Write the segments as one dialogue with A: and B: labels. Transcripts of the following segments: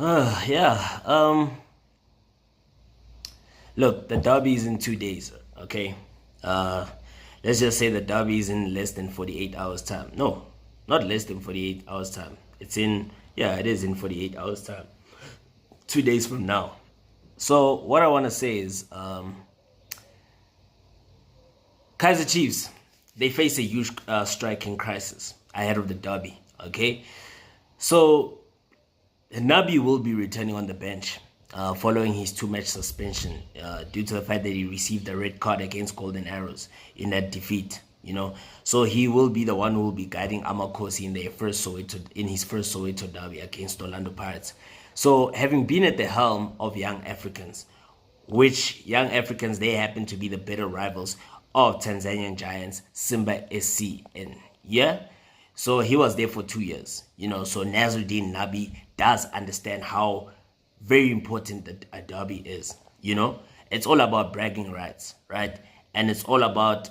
A: Yeah. Look, the derby is in 2 days. Okay. Uh, let's just say the derby is in less than 48 hours time. No, not less than 48 hours time. It is in 48 hours time. 2 days from now. So what I want to say is, Kaizer Chiefs, they face a huge striking crisis ahead of the derby. Okay. So Nabi will be returning on the bench following his two-match suspension due to the fact that he received a red card against Golden Arrows in that defeat. So he will be the one who will be guiding Amakosi in his first Soweto derby against Orlando Pirates. So having been at the helm of Young Africans, which Young Africans, they happen to be the better rivals of Tanzanian giants Simba SC, and yeah, so he was there for 2 years. So Nazruddin Nabi does understand how very important a derby is. It's all about bragging rights, right? And it's all about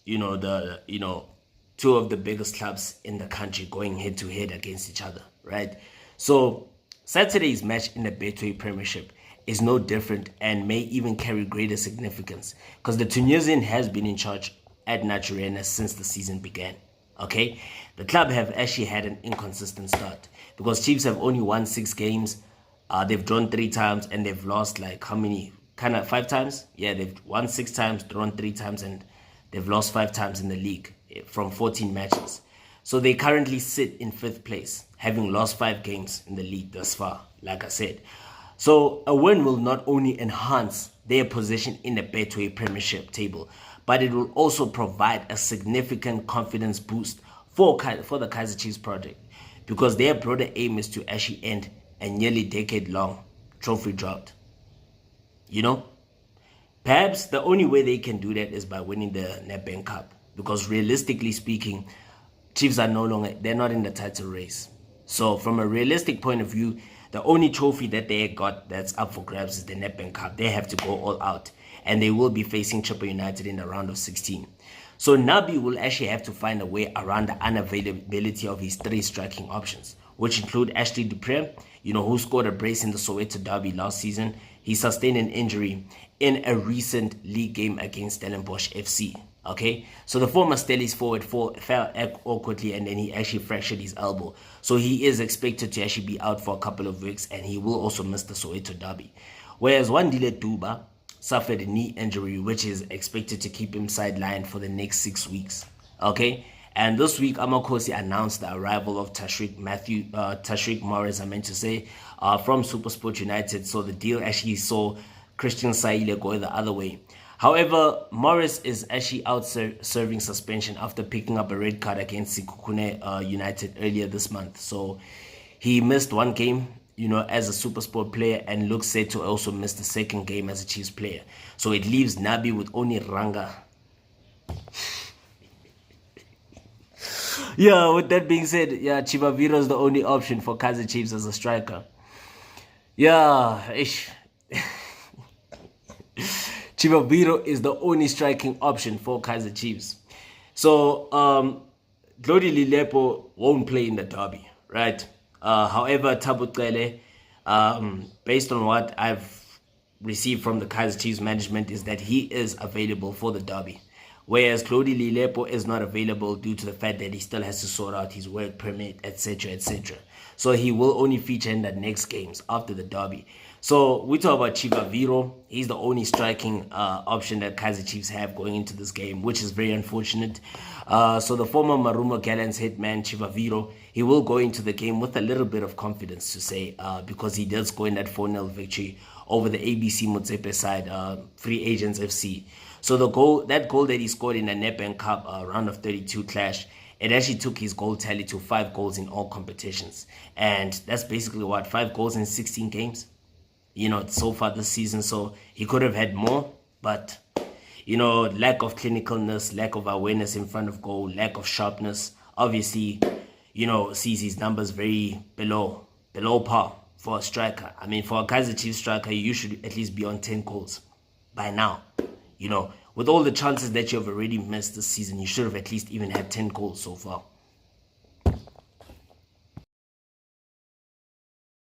A: two of the biggest clubs in the country going head to head against each other, right? So Saturday's match in the Betway Premiership is no different and may even carry greater significance because the Tunisian has been in charge at Naturena since the season began. Okay, the club have actually had an inconsistent start because Chiefs have only won 6 games. They've drawn 3 times and they've lost like how many? Kind of 5 times? Yeah, they've won 6 times, drawn 3 times, and they've lost 5 times in the league from 14 matches. So they currently sit in 5th place, having lost 5 games in the league thus far, like I said. So a win will not only enhance their position in the Betway Premiership table, but it will also provide a significant confidence boost for the Kaizer Chiefs project, because their broader aim is to actually end a nearly decade-long trophy drought. Perhaps the only way they can do that is by winning the Nedbank Cup, because realistically speaking, Chiefs are they're not in the title race. So from a realistic point of view, the only trophy that they got that's up for grabs is the Nedbank Cup. They have to go all out, and they will be facing Chippa United in the round of 16. So Nabi will actually have to find a way around the unavailability of his 3 striking options, which include Ashley Dupré, who scored a brace in the Soweto derby last season. He sustained an injury in a recent league game against Stellenbosch FC. Okay, so the former Stellies forward fell awkwardly and then he actually fractured his elbow. So he is expected to actually be out for a couple of weeks, and he will also miss the Soweto derby. Whereas Wandile Duba suffered a knee injury, which is expected to keep him sidelined for the next 6 weeks. Okay, and this week Amakosi announced the arrival of Tashreeq Morris, from SuperSport United. So the deal actually saw Christian Saile go the other way. However, Morris is actually out serving suspension after picking up a red card against Sekhukhune United earlier this month. So he missed 1 game, as a SuperSport player, and looks set to also miss the 2nd game as a Chiefs player. So it leaves Nabi with only Ranga. Yeah, with that being said, yeah, Chivaviro is the only option for Kaizer Chiefs as a striker. Yeah, Chivaviro is the only striking option for Kaizer Chiefs. So, Glody Lilepo won't play in the derby, right? However, Tabutlele, based on what I've received from the Kaizer Chiefs management, is that he is available for the derby. Whereas Glody Lilepo is not available due to the fact that he still has to sort out his work permit, etc., etc. So he will only feature in the next games after the derby. So we talk about Chivaviro. He's the only striking option that Kaizer Chiefs have going into this game, which is very unfortunate. So the former Marumo Gallants hitman Chivaviro, he will go into the game with a little bit of confidence, to say, because he did score in that 4-0 victory over the ABC Motsepe side, Free Agents FC. So that goal that he scored in the Nedbank Cup round of 32 clash, it actually took his goal tally to 5 goals in all competitions. And that's basically 5 goals in 16 games, so far this season. So he could have had more, but, lack of clinicalness, lack of awareness in front of goal, lack of sharpness, obviously, sees his numbers very below par for a striker. I mean, for a Kaizer Chiefs striker, you should at least be on 10 goals by now. With all the chances that you have already missed this season, you should have at least even had 10 goals so far.